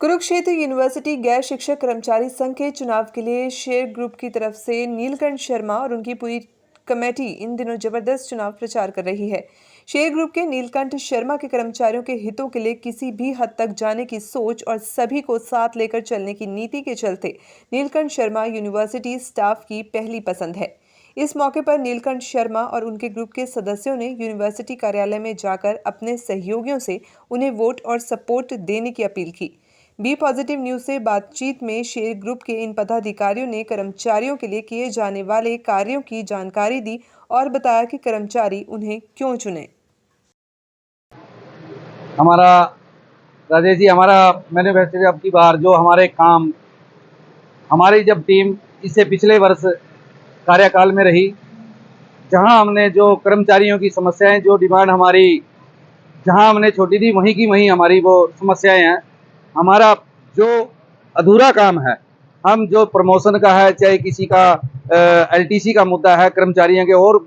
Kurukshetra university गैर शिक्षक कर्मचारी संघ के चुनाव के लिए शेयर ग्रुप की तरफ से नीलकंठ शर्मा और उनकी पूरी कमेटी इन दिनों जबरदस्त चुनाव प्रचार कर रही है। शेयर ग्रुप के नीलकंठ शर्मा के कर्मचारियों के हितों के लिए किसी भी हद तक जाने की सोच और सभी को साथ लेकर चलने की नीति के चलते नीलकंठ शर्मा यूनिवर्सिटी स्टाफ की पहली पसंद है। इस मौके पर नीलकंठ शर्मा और उनके ग्रुप के सदस्यों ने यूनिवर्सिटी कार्यालय में जाकर अपने सहयोगियों से उन्हें वोट और सपोर्ट देने की अपील की। बी पॉजिटिव न्यूज से बातचीत में शेयर ग्रुप के इन पदाधिकारियों ने कर्मचारियों के लिए किए जाने वाले कार्यों की जानकारी दी और बताया कि कर्मचारी उन्हें क्यों चुने। हमारा राजेश जी, हमारा मैन्युफैक्चरिंग अब की बार जो हमारे काम, हमारी जब टीम इससे पिछले वर्ष कार्यकाल में रही, जहां हमने जो कर्मचारियों की समस्याएं, जो डिमांड हमारी जहां हमने छोटी थी वहीं की वहीं हमारी वो समस्याएं हैं। हमारा जो अधूरा काम है, हम जो प्रमोशन का है, चाहे किसी का एलटीसी का मुद्दा है, कर्मचारियों के और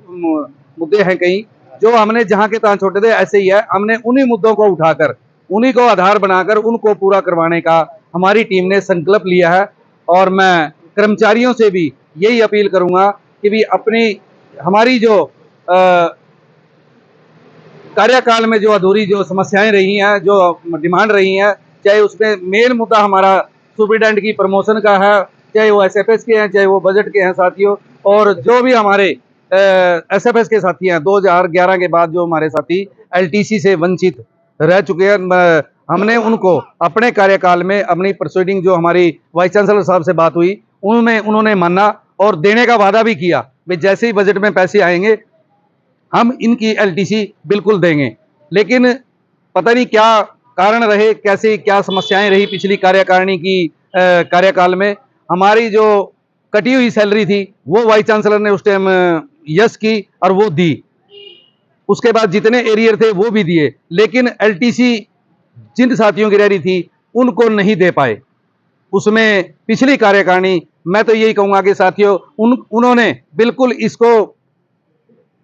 मुद्दे हैं कई, जो हमने जहां के तहां छोटे थे ऐसे ही है। हमने उन्हीं मुद्दों को उठाकर, उन्हीं को आधार बनाकर उनको पूरा करवाने का हमारी टीम ने संकल्प लिया है। और मैं कर्मचारियों से भी यही अपील करूंगा कि भी अपनी हमारी जो कार्यकाल में जो अधूरी जो समस्याएं रही हैं, जो डिमांड रही हैं, चाहे उसमें मेन मुद्दा हमारा सुप्रिटेंडेंट की प्रमोशन का है, चाहे वो एसएफएस के हैं, चाहे वो बजट के हैं साथियों, और जो भी हमारे एसएफएस के साथी हैं 2011 के बाद जो हमारे साथी एलटीसी से वंचित रह चुके हैं, हमने उनको अपने कार्यकाल में अपनी प्रोसीडिंग जो हमारी वाइस चांसलर साहब से बात हुई उनमें उन्होंने माना और देने का वादा भी किया कि जैसे ही बजट में पैसे आएंगे हम इनकी एलटीसी बिल्कुल देंगे। लेकिन पता नहीं क्या कारण रहे, कैसे क्या समस्याएं रही पिछली कार्यकारिणी की कार्यकाल में। हमारी जो कटी हुई सैलरी थी वो वाइस चांसलर ने उस टाइम यस की और वो दी। उसके बाद जितने एरियर थे वो भी दिए, लेकिन एलटीसी जिन साथियों की रह रही थी उनको नहीं दे पाए। उसमें पिछली कार्यकारिणी, मैं तो यही कहूंगा कि साथियों उन्होंने बिल्कुल इसको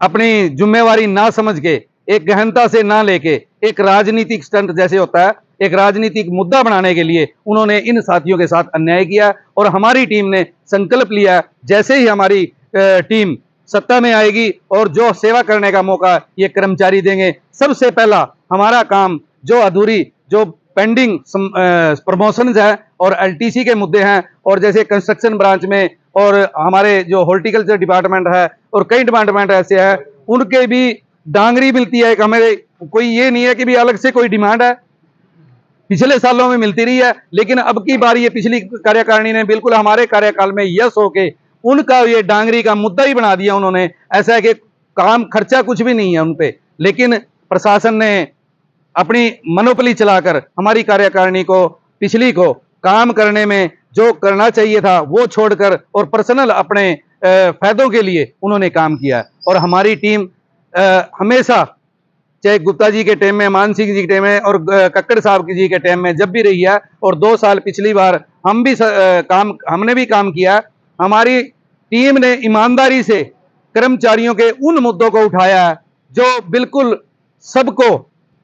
अपनी जिम्मेवारी ना समझ के, एक गहनता से ना लेके, एक राजनीतिक स्टंट जैसे होता है, एक राजनीतिक मुद्दा बनाने के लिए उन्होंने इन साथियों के साथ अन्याय किया। और हमारी टीम ने संकल्प लिया, जैसे ही हमारी टीम सत्ता में आएगी और जो सेवा करने का मौका ये कर्मचारी देंगे, सबसे पहला हमारा काम जो अधूरी, जो पेंडिंग प्रमोशन है और एलटीसी के मुद्दे हैं, और जैसे कंस्ट्रक्शन ब्रांच में और हमारे जो हॉर्टिकल्चर डिपार्टमेंट है और कई डिपार्टमेंट ऐसे हैं, उनके भी डांगरी मिलती है। हमारे कोई ये नहीं है कि भी अलग से कोई डिमांड है, पिछले सालों में मिलती रही है, लेकिन अब की बार ये पिछली कार्यकारिणी ने बिल्कुल हमारे कार्यकाल में यस होके उनका ये डांगरी का मुद्दा ही बना दिया। उन्होंने ऐसा है कि काम खर्चा कुछ भी नहीं है उन पे, लेकिन प्रशासन ने अपनी मनोपली चलाकर हमारी कार्यकारिणी को, पिछली को काम करने में जो करना चाहिए था वो छोड़कर और पर्सनल अपने फायदों के लिए उन्होंने काम किया। और हमारी टीम हमेशा, चाहे गुप्ता जी के टाइम में, मान सिंह जी के टाइम में और कक्कड़ साहब जी के टाइम में जब भी रही है, और 2 साल पिछली बार हमने भी काम किया। हमारी टीम ने ईमानदारी से कर्मचारियों के उन मुद्दों को उठाया है जो बिल्कुल सबको,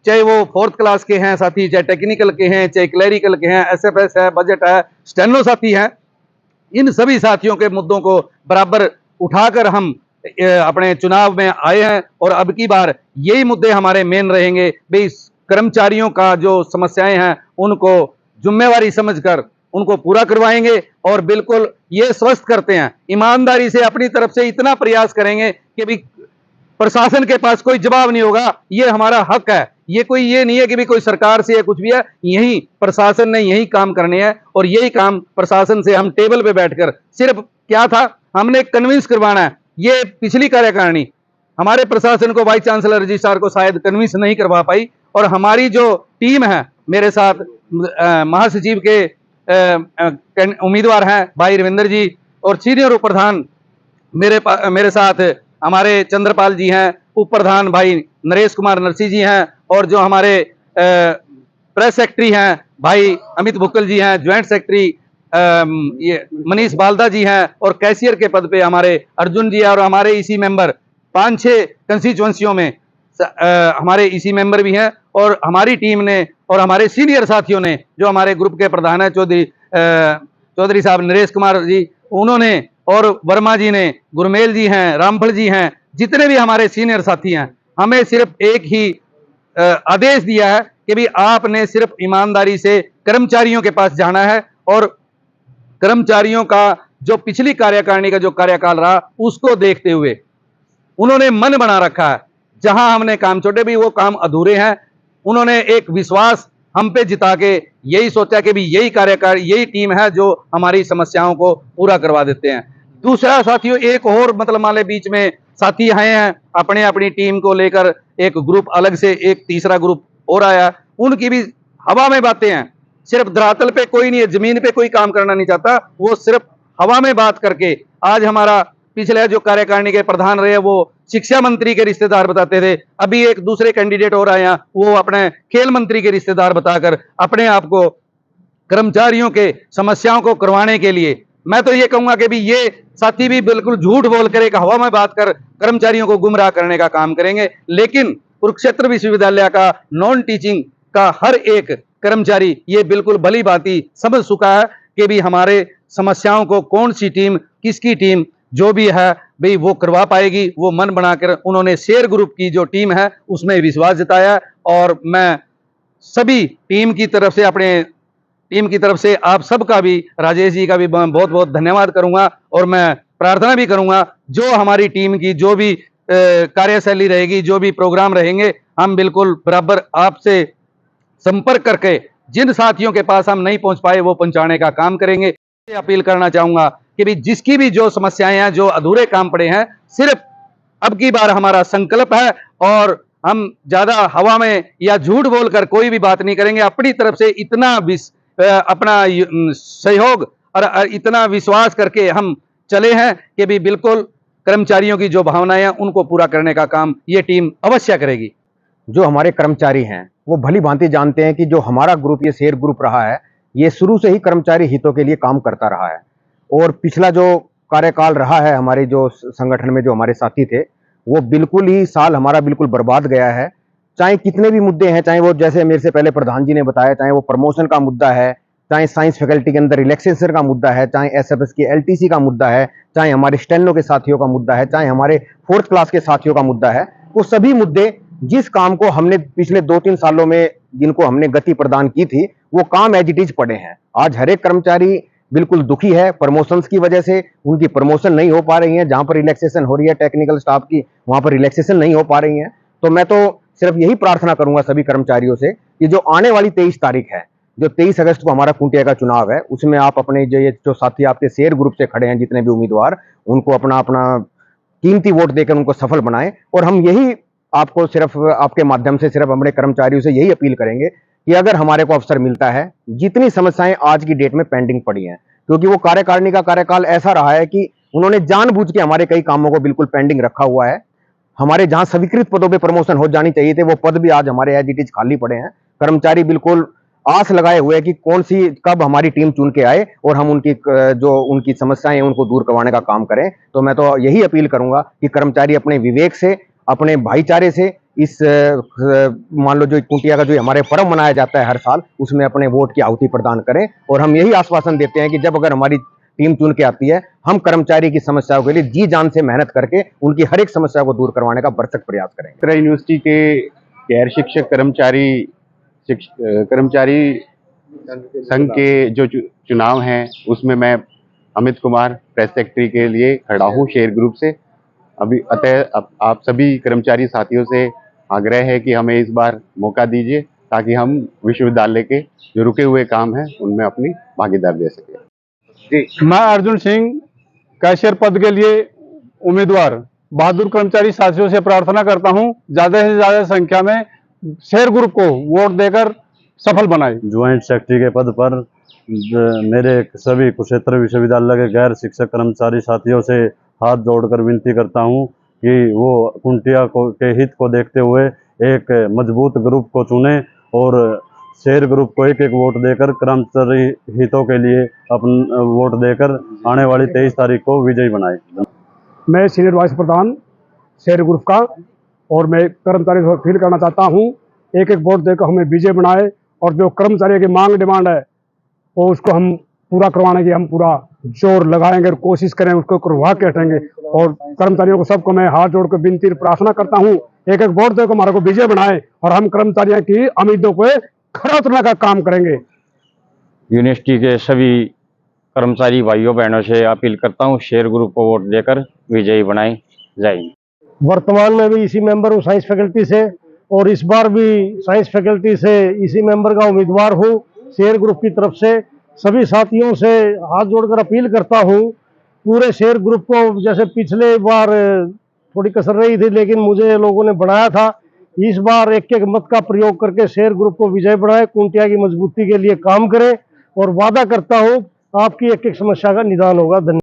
चाहे वो 4th क्लास के हैं साथी, चाहे टेक्निकल के हैं, चाहे क्लैरिकल के हैं, एसएफएस है, बजट है, स्टेनो साथी हैं, इन सभी साथियों के मुद्दों को बराबर उठाकर हम अपने चुनाव में आए हैं। और अब की बार यही मुद्दे हमारे मेन रहेंगे। भाई, कर्मचारियों का जो समस्याएं हैं उनको जिम्मेवारी समझकर उनको पूरा करवाएंगे, और बिल्कुल ये स्वस्थ करते हैं, ईमानदारी से अपनी तरफ से इतना प्रयास करेंगे कि भी प्रशासन के पास कोई जवाब नहीं होगा, ये हमारा हक है। ये कोई ये नहीं है कि भी कोई सरकार से या कुछ भी है, यही प्रशासन ने यही काम करने हैं, और यही काम प्रशासन से हम टेबल पे बैठकर, सिर्फ क्या था, हमने कन्विंस करवाना है। ये पिछली कार्यकारिणी हमारे प्रशासन को, वाइस चांसलर रजिस्ट्रार को शायद कन्विंस नहीं करवा पाई, और हमारी जो टीम है, मेरे साथ महासचिव के उम्मीदवार हैं भाई रविंदर जी, और सीनियर उप प्रधान मेरे साथ हमारे चंद्रपाल जी हैं, उप प्रधान भाई नरेश कुमार नरसी जी हैं, और जो हमारे प्रेस सेक्रेटरी हैं भाई अमित भुक्कल जी हैं, ज्वाइंट सेक्रेटरी ये मनीष बालदा जी हैं, और कैशियर के पद पे हमारे अर्जुन जी हैं, और हमारे इसी मेंबर 5-6 कंस्टिट्यूएंसियों में हमारे इसी मेंबर भी हैं, और हमारी टीम ने और हमारे सीनियर साथियों ने, जो हमारे ग्रुप के प्रधान हैं चौधरी साहब नरेश कुमार जी, उन्होंने, और वर्मा जी ने, गुरमेल जी हैं, रामफल जी हैं, जितने भी हमारे सीनियर साथी हैं, हमें सिर्फ एक ही आदेश दिया है कि भी आपने सिर्फ ईमानदारी से कर्मचारियों के पास जाना है, और कर्मचारियों का जो पिछली कार्यकारिणी का जो कार्यकाल रहा उसको देखते हुए उन्होंने मन बना रखा है, जहां हमने काम छोड़े भी वो काम अधूरे हैं, उन्होंने एक विश्वास हम पे जिता के यही सोचा कि भी यही कार्यकाल, यही टीम है जो हमारी समस्याओं को पूरा करवा देते हैं। दूसरा साथियों, एक और मतलब हमारे बीच में साथी आए हैं अपने अपनी टीम को लेकर, एक ग्रुप अलग से, एक तीसरा ग्रुप और आया, उनकी भी हवा में बातें हैं, सिर्फ धरातल पे कोई नहीं है, जमीन पे कोई काम करना नहीं चाहता, वो सिर्फ हवा में बात करके। आज हमारा पिछले जो कार्यकारिणी के प्रधान रहे वो शिक्षा मंत्री के रिश्तेदार बताते थे, अभी एक दूसरे कैंडिडेट और आया, वो अपने खेल मंत्री के रिश्तेदार बताकर अपने आप को कर्मचारियों के समस्याओं को करवाने के लिए, मैं तो ये कहूंगा कि भी ये साथी भी बिल्कुल झूठ बोलकर एक हवा में बात कर कर्मचारियों को गुमराह करने का काम करेंगे। लेकिन कुरुक्षेत्र विश्वविद्यालय का नॉन टीचिंग का हर एक कर्मचारी ये बिल्कुल भली भांति समझ चुका है कि भी हमारे समस्याओं को कौन सी टीम, किसकी टीम जो भी है भाई वो करवा पाएगी, वो मन बनाकर उन्होंने शेयर ग्रुप की जो टीम है उसमें विश्वास जताया। और मैं सभी टीम की तरफ से, अपने टीम की तरफ से आप सबका भी, राजेश जी का भी बहुत बहुत धन्यवाद करूंगा, और मैं प्रार्थना भी करूंगा जो हमारी टीम की जो भी कार्यशैली रहेगी, जो भी प्रोग्राम रहेंगे, हम बिल्कुल बराबर आपसे संपर्क करके जिन साथियों के पास हम नहीं पहुंच पाए वो पहुंचाने का काम करेंगे। अपील करना चाहूंगा कि भी जिसकी भी जो समस्याएं हैं, जो अधूरे काम पड़े हैं, सिर्फ अब की बार हमारा संकल्प है, और हम ज्यादा हवा में या झूठ बोलकर कोई भी बात नहीं करेंगे। अपनी तरफ से इतना अपना सहयोग और इतना विश्वास करके हम चले हैं कि भी बिल्कुल कर्मचारियों की जो भावनाएं हैं उनको पूरा करने का काम ये टीम अवश्य करेगी। जो हमारे कर्मचारी हैं वो भली भांति जानते हैं कि जो हमारा ग्रुप, ये शेयर ग्रुप रहा है, ये शुरू से ही कर्मचारी हितों के लिए काम करता रहा है। और पिछला जो कार्यकाल रहा है हमारे जो संगठन में जो हमारे साथी थे, वो बिल्कुल ही साल हमारा बिल्कुल बर्बाद गया है। चाहे कितने भी मुद्दे हैं, चाहे वो जैसे मेरे से पहले प्रधान जी ने बताया, चाहे वो प्रमोशन का मुद्दा है, चाहे साइंस फैकल्टी के अंदर रिलैक्सेशन का मुद्दा है, चाहे एसएफएस की एलटीसी का मुद्दा है, चाहे हमारे स्टेनो के साथियों का मुद्दा है, चाहे हमारे 4th क्लास के साथियों का मुद्दा है, वो सभी मुद्दे जिस काम को हमने पिछले 2-3 सालों में जिनको हमने गति प्रदान की थी, वो काम एज इट इज पड़े हैं। आज हर एक कर्मचारी बिल्कुल दुखी है प्रमोशंस की वजह से, उनकी प्रमोशन नहीं हो पा रही है, जहां पर रिलैक्सेशन हो रही है टेक्निकल स्टाफ की, वहां पर रिलैक्सेशन नहीं हो पा रही है। तो मैं तो सिर्फ यही प्रार्थना करूंगा सभी कर्मचारियों से कि जो आने वाली 23 तारीख है, जो 23 अगस्त को हमारा कुंटिया का चुनाव है, उसमें आप अपने जो साथी आपके शेयर ग्रुप से खड़े हैं, जितने भी उम्मीदवार, उनको अपना अपना कीमती वोट देकर उनको सफल बनाएं। और हम यही आपको सिर्फ आपके माध्यम से सिर्फ हमारे कर्मचारियों से यही अपील करेंगे कि अगर हमारे को अवसर मिलता है, जितनी समस्याएं आज की डेट में पेंडिंग पड़ी हैं, क्योंकि वो कार्यकारिणी का कार्यकाल ऐसा रहा है कि उन्होंने जानबूझ के हमारे कई कामों को बिल्कुल पेंडिंग रखा हुआ है। हमारे जहां स्वीकृत पदों पे प्रमोशन हो जानी चाहिए थे, वो पद भी आज हमारे एज इट इज खाली पड़े हैं। कर्मचारी बिल्कुल आस लगाए हुए कि कौन सी कब हमारी टीम चुन के आए और हम उनकी जो उनकी समस्याएं उनको दूर करवाने का काम करें। तो मैं तो यही अपील करूंगा कि कर्मचारी अपने विवेक से, अपने भाईचारे से इस मान लो जो कुंटिया का जो हमारे पर्व मनाया जाता है हर साल, उसमें अपने वोट की आहुति प्रदान करें। और हम यही आश्वासन देते हैं कि जब अगर हमारी टीम चुन के आती है, हम कर्मचारी की समस्याओं के लिए जी जान से मेहनत करके उनकी हर एक समस्या को दूर करवाने का भरसक प्रयास करेंगे। यूनिवर्सिटी के गैर शिक्षक कर्मचारी संघ के जो चुनाव हैं, उसमें मैं अमित कुमार प्रेस सेक्रेटरी के लिए खड़ा हूँ शेयर ग्रुप से। अभी अतः आप सभी कर्मचारी साथियों से आग्रह है कि हमें इस बार मौका दीजिए, ताकि हम विश्वविद्यालय के जो रुके हुए काम हैं उनमें अपनी भागीदारी दे सकें। जी, मैं अर्जुन सिंह कैशियर पद के लिए उम्मीदवार बहादुर कर्मचारी साथियों से प्रार्थना करता हूं, ज्यादा से ज्यादा संख्या में शेयर ग्रुप को वोट देकर सफल बनाए। ज्वाइंट सेक्रेटरी के पद पर मेरे सभी कुरुक्षेत्र विश्वविद्यालय के गैर शिक्षक कर्मचारी साथियों से हाथ जोड़कर विनती करता हूं कि वो कुंटिया के हित को देखते हुए एक मजबूत ग्रुप को चुने और शेयर ग्रुप को एक वोट देकर कर्मचारी हितों के लिए अपन वोट देकर आने वाली 23 तारीख को विजयी बनाए। मैं सीनियर वाइस प्रधान शेयर ग्रुप का और मैं कर्मचारी से अपील करना चाहता हूँ, एक एक वोट देकर हमें विजय बनाए और जो कर्मचारियों की मांग डिमांड है वो उसको हम पूरा करवाने की हम पूरा जोर लगाएंगे और कोशिश करें उसको करवा के हटेंगे। और कर्मचारियों को सबको मैं हाथ जोड़ कर विनती प्रार्थना करता हूँ, एक एक वोट देकर हमारे को विजय बनाए और हम कर्मचारियों की उम्मीदों को खरा उतरने का काम करेंगे। यूनिवर्सिटी के सभी कर्मचारी भाइयों बहनों से अपील करता हूँ, शेयर ग्रुप को वोट देकर विजयी बनाए जाएंगे। वर्तमान में भी इसी मेंबर हूँ साइंस फैकल्टी से, और इस बार भी साइंस फैकल्टी से इसी मेंबर का उम्मीदवार हूँ। शेयर ग्रुप की तरफ से सभी साथियों से हाथ जोड़कर अपील करता हूँ, पूरे शेयर ग्रुप को, जैसे पिछले बार थोड़ी कसर रही थी लेकिन मुझे लोगों ने बढ़ाया था, इस बार एक एक मत का प्रयोग करके शेयर ग्रुप को विजय बनाए, कुंटिया की मजबूती के लिए काम करें और वादा करता हूँ आपकी एक एक समस्या का निदान होगा। धन्यवाद।